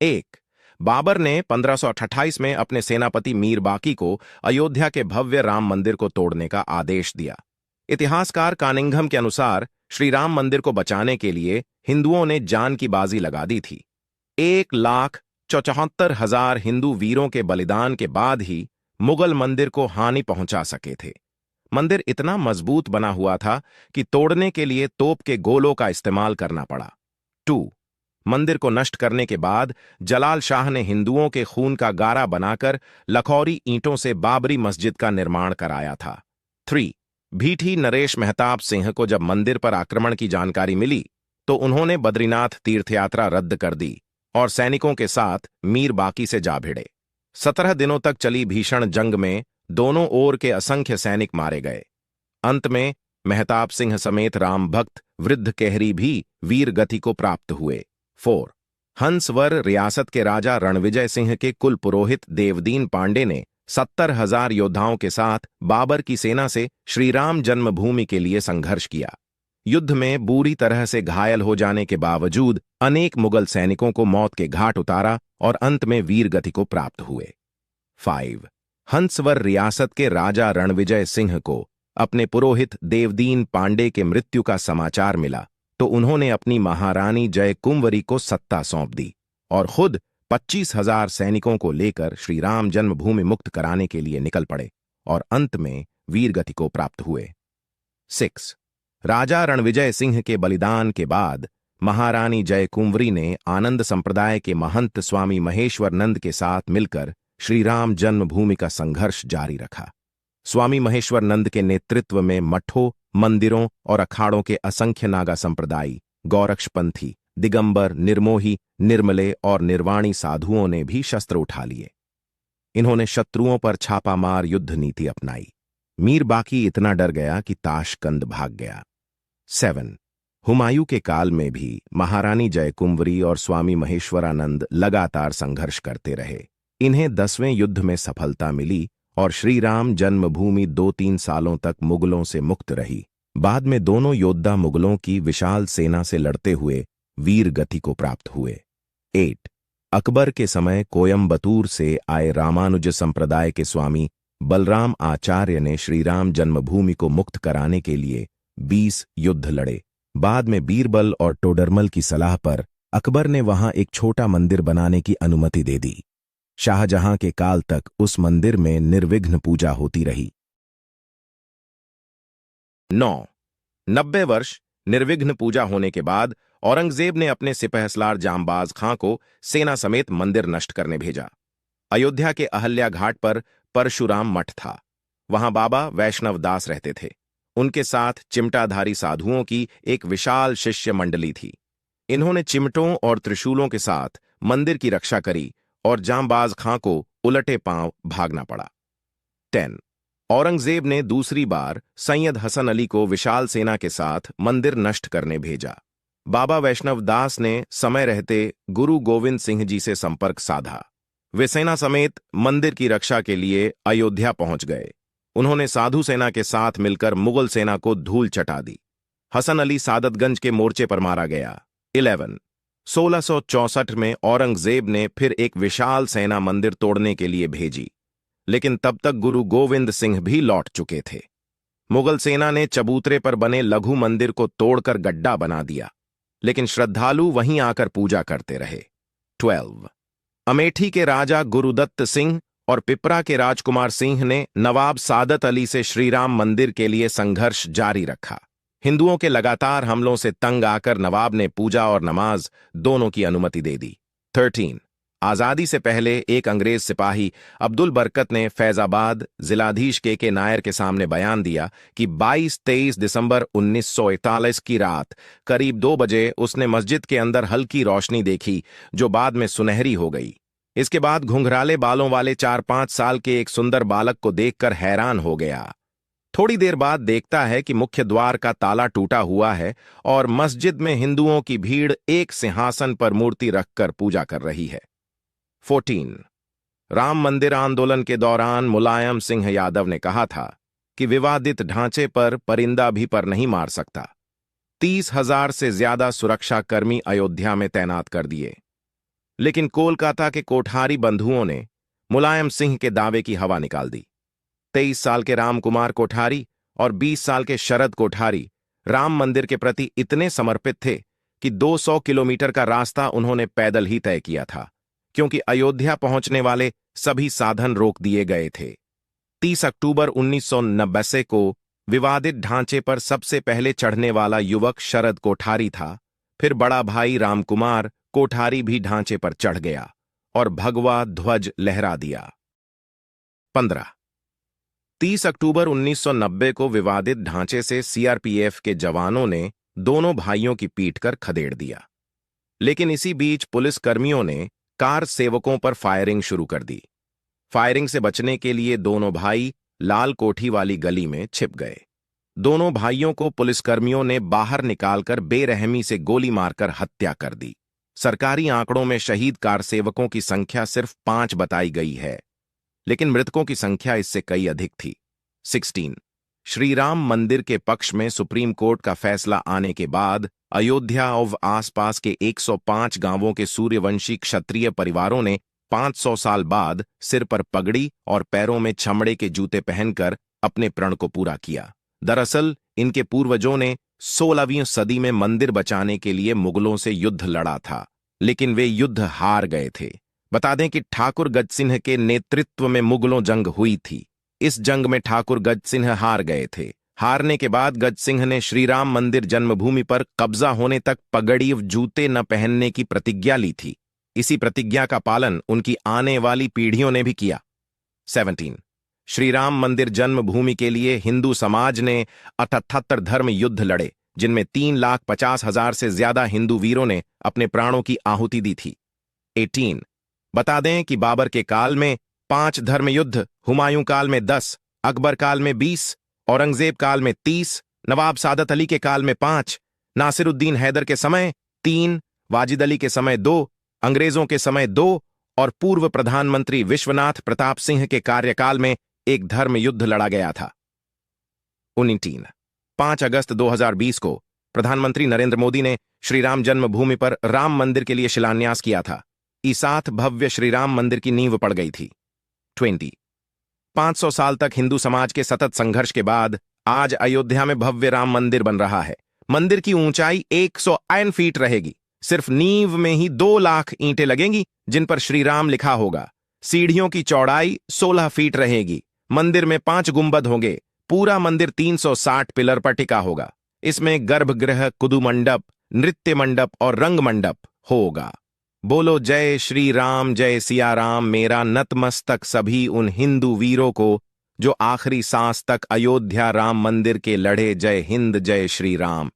एक, बाबर ने 1528 में अपने सेनापति मीर बाकी को अयोध्या के भव्य राम मंदिर को तोड़ने का आदेश दिया। इतिहासकार कानिंघम के अनुसार श्री राम मंदिर को बचाने के लिए हिंदुओं ने जान की बाजी लगा दी थी। 1,74,000 हिंदू वीरों के बलिदान के बाद ही मुगल मंदिर को हानि पहुंचा सके थे। मंदिर इतना मजबूत बना हुआ था कि तोड़ने के लिए तोप के गोलों का इस्तेमाल करना पड़ा। 2. मंदिर को नष्ट करने के बाद जलाल शाह ने हिंदुओं के खून का गारा बनाकर लखौरी ईंटों से बाबरी मस्जिद का निर्माण कराया था। 3. भीठी नरेश मेहताब सिंह को जब मंदिर पर आक्रमण की जानकारी मिली तो उन्होंने बद्रीनाथ तीर्थयात्रा रद्द कर दी और सैनिकों के साथ मीर बाकी से जा भिड़े। 17 दिनों तक चली भीषण जंग में दोनों ओर के असंख्य सैनिक मारे गए। अंत में मेहताब सिंह समेत राम भक्त वृद्ध केहरी भी वीर गति को प्राप्त हुए। 4. हंसवर रियासत के राजा रणविजय सिंह के कुल पुरोहित देवदीन पांडे ने 70,000 योद्धाओं के साथ बाबर की सेना से श्रीराम जन्मभूमि के लिए संघर्ष किया। युद्ध में बुरी तरह से घायल हो जाने के बावजूद अनेक मुगल सैनिकों को मौत के घाट उतारा और अंत में वीर गति को प्राप्त हुए। 5. हंसवर रियासत के राजा रणविजय सिंह को अपने पुरोहित देवदीन पांडे के मृत्यु का समाचार मिला तो उन्होंने अपनी महारानी जय कुंवरी को सत्ता सौंप दी और खुद 25,000 सैनिकों को लेकर श्रीराम जन्मभूमि मुक्त कराने के लिए निकल पड़े और अंत में वीरगति को प्राप्त हुए। 6. राजा रणविजय सिंह के बलिदान के बाद महारानी जय कुंवरी ने आनंद संप्रदाय के महंत स्वामी महेश्वर नंद के साथ मिलकर श्रीराम जन्मभूमि का संघर्ष जारी रखा। स्वामी महेश्वर नंद के नेतृत्व में मठों, मंदिरों और अखाड़ों के असंख्य नागा संप्रदायी, गौरक्षपंथी, दिगंबर, निर्मोही, निर्मले और निर्वाणी साधुओं ने भी शस्त्र उठा लिए। इन्होंने शत्रुओं पर छापामार युद्ध नीति अपनाई। मीर बाकी इतना डर गया कि ताशकंद भाग गया। 7. हुमायूं के काल में भी महारानी जय कुंवरी और स्वामी महेश्वरानंद लगातार संघर्ष करते रहे। इन्हें 10वें युद्ध में सफलता मिली और श्रीराम जन्मभूमि 2-3 सालों तक मुगलों से मुक्त रही। बाद में दोनों योद्धा मुगलों की विशाल सेना से लड़ते हुए वीर गति को प्राप्त हुए। 8. अकबर के समय कोयम्बतूर से आए रामानुज संप्रदाय के स्वामी बलराम आचार्य ने श्रीराम जन्मभूमि को मुक्त कराने के लिए 20 युद्ध लड़े। बाद में बीरबल और टोडरमल की सलाह पर अकबर ने वहां एक छोटा मंदिर बनाने की अनुमति दे दी। शाहजहां के काल तक उस मंदिर में निर्विघ्न पूजा होती रही। 9. 90 वर्ष निर्विघ्न पूजा होने के बाद औरंगजेब ने अपने सिपहसलार जांबाज खां को सेना समेत मंदिर नष्ट करने भेजा। अयोध्या के अहल्या घाट पर परशुराम मठ था। वहां बाबा वैष्णव दास रहते थे। उनके साथ चिमटाधारी साधुओं की एक विशाल शिष्य मंडली थी। इन्होंने चिमटों और त्रिशूलों के साथ मंदिर की रक्षा करी और जांबाज खां को उलटे पांव भागना पड़ा। 10. औरंगजेब ने दूसरी बार सैयद हसन अली को विशाल सेना के साथ मंदिर नष्ट करने भेजा। बाबा वैष्णव दास ने समय रहते गुरु गोविंद सिंह जी से संपर्क साधा। वे सेना समेत मंदिर की रक्षा के लिए अयोध्या पहुंच गए। उन्होंने साधु सेना के साथ मिलकर मुगल सेना को धूल चटा दी। हसन अली सादतगंज के मोर्चे पर मारा गया। 11. 1664 में औरंगजेब ने फिर एक विशाल सेना मंदिर तोड़ने के लिए भेजी, लेकिन तब तक गुरु गोविंद सिंह भी लौट चुके थे। मुगल सेना ने चबूतरे पर बने लघु मंदिर को तोड़कर गड्ढा बना दिया, लेकिन श्रद्धालु वहीं आकर पूजा करते रहे। 12. अमेठी के राजा गुरुदत्त सिंह और पिपरा के राजकुमार सिंह ने नवाब सादत अली से श्रीराम मंदिर के लिए संघर्ष जारी रखा। हिंदुओं के लगातार हमलों से तंग आकर नवाब ने पूजा और नमाज दोनों की अनुमति दे दी। 13. आजादी से पहले एक अंग्रेज सिपाही अब्दुल बरकत ने फैजाबाद जिलाधीश के नायर के सामने बयान दिया कि 22-23 दिसंबर 1941 की रात करीब 2 बजे उसने मस्जिद के अंदर हल्की रोशनी देखी जो बाद में सुनहरी हो गई। इसके बाद घुंघराले बालों वाले 4-5 साल के एक सुंदर बालक को देखकर हैरान हो गया। थोड़ी देर बाद देखता है कि मुख्य द्वार का ताला टूटा हुआ है और मस्जिद में हिंदुओं की भीड़ एक सिंहासन पर मूर्ति रखकर पूजा कर रही है। 14. राम मंदिर आंदोलन के दौरान मुलायम सिंह यादव ने कहा था कि विवादित ढांचे पर परिंदा भी पर नहीं मार सकता। 30,000 से ज्यादा सुरक्षाकर्मी अयोध्या में तैनात कर दिए। लेकिन कोलकाता के कोठारी बंधुओं ने मुलायम सिंह के दावे की हवा निकाल दी। 23 साल के रामकुमार कोठारी और 20 साल के शरद कोठारी राम मंदिर के प्रति इतने समर्पित थे कि 200 किलोमीटर का रास्ता उन्होंने पैदल ही तय किया था, क्योंकि अयोध्या पहुंचने वाले सभी साधन रोक दिए गए थे। 30 अक्टूबर 1990 को विवादित ढांचे पर सबसे पहले चढ़ने वाला युवक शरद कोठारी था। फिर बड़ा भाई रामकुमार कोठारी भी ढांचे पर चढ़ गया और भगवा ध्वज लहरा दिया। 15 30 अक्टूबर 1990 को विवादित ढांचे से सीआरपीएफ के जवानों ने दोनों भाइयों की पीट कर खदेड़ दिया। लेकिन इसी बीच पुलिस कर्मियों ने कार सेवकों पर फायरिंग शुरू कर दी। फायरिंग से बचने के लिए दोनों भाई लाल कोठी वाली गली में छिप गए। दोनों भाइयों को पुलिसकर्मियों ने बाहर निकालकर बेरहमी से गोली मारकर हत्या कर दी। सरकारी आंकड़ों में शहीद कार सेवकों की संख्या सिर्फ 5 बताई गई है, लेकिन मृतकों की संख्या इससे कई अधिक थी। 16 श्रीराम मंदिर के पक्ष में सुप्रीम कोर्ट का फैसला आने के बाद अयोध्या और आसपास के 105 गांवों के सूर्यवंशी क्षत्रिय परिवारों ने 500 साल बाद सिर पर पगड़ी और पैरों में चमड़े के जूते पहनकर अपने प्रण को पूरा किया। दरअसल इनके पूर्वजों ने 16वीं सदी में मंदिर बचाने के लिए मुगलों से युद्ध लड़ा था, लेकिन वे युद्ध हार गए थे। बता दें कि ठाकुर गजसिंह के नेतृत्व में मुगलों जंग हुई थी। इस जंग में ठाकुर गजसिंह हार गए थे। हारने के बाद गजसिंह ने श्रीराम मंदिर जन्मभूमि पर कब्जा होने तक पगड़ी व जूते न पहनने की प्रतिज्ञा ली थी। इसी प्रतिज्ञा का पालन उनकी आने वाली पीढ़ियों ने भी किया। 17 श्रीराम मंदिर जन्मभूमि के लिए हिंदू समाज ने 78 धर्म युद्ध लड़े, जिनमें 3,50,000 से ज्यादा हिंदू वीरों ने अपने प्राणों की आहुति दी थी। 18 बता दें कि बाबर के काल में 5 धर्म युद्ध, हुमायूं काल में 10, अकबर काल में 20, औरंगजेब काल में 30, नवाब सादत अली के काल में 5, नासिरुद्दीन हैदर के समय 3, वाजिद अली के समय 2, अंग्रेजों के समय 2 और पूर्व प्रधानमंत्री विश्वनाथ प्रताप सिंह के कार्यकाल में एक धर्म युद्ध लड़ा गया था। 19 5 अगस्त 2020 को प्रधानमंत्री नरेंद्र मोदी ने श्रीराम जन्मभूमि पर राम मंदिर के लिए शिलान्यास किया था। इस साथ भव्य श्रीराम मंदिर की नींव पड़ गई थी। 20 500 साल तक हिंदू समाज के सतत संघर्ष के बाद आज अयोध्या में भव्य राम मंदिर बन रहा है। मंदिर की ऊंचाई 101 फीट रहेगी। सिर्फ नींव में ही 2 लाख ईंटें लगेंगी, जिन पर श्रीराम लिखा होगा। सीढ़ियों की चौड़ाई 16 फीट रहेगी। मंदिर में 5 गुंबद होंगे। पूरा मंदिर 360 पिलर पर टिका होगा। इसमें गर्भगृह, कुदू मंडप, नृत्य मंडप और रंग मंडप होगा। बोलो जय श्री राम, जय सिया राम। मेरा नतमस्तक सभी उन हिंदू वीरों को जो आखिरी सांस तक अयोध्या राम मंदिर के लड़े। जय हिंद, जय श्री राम।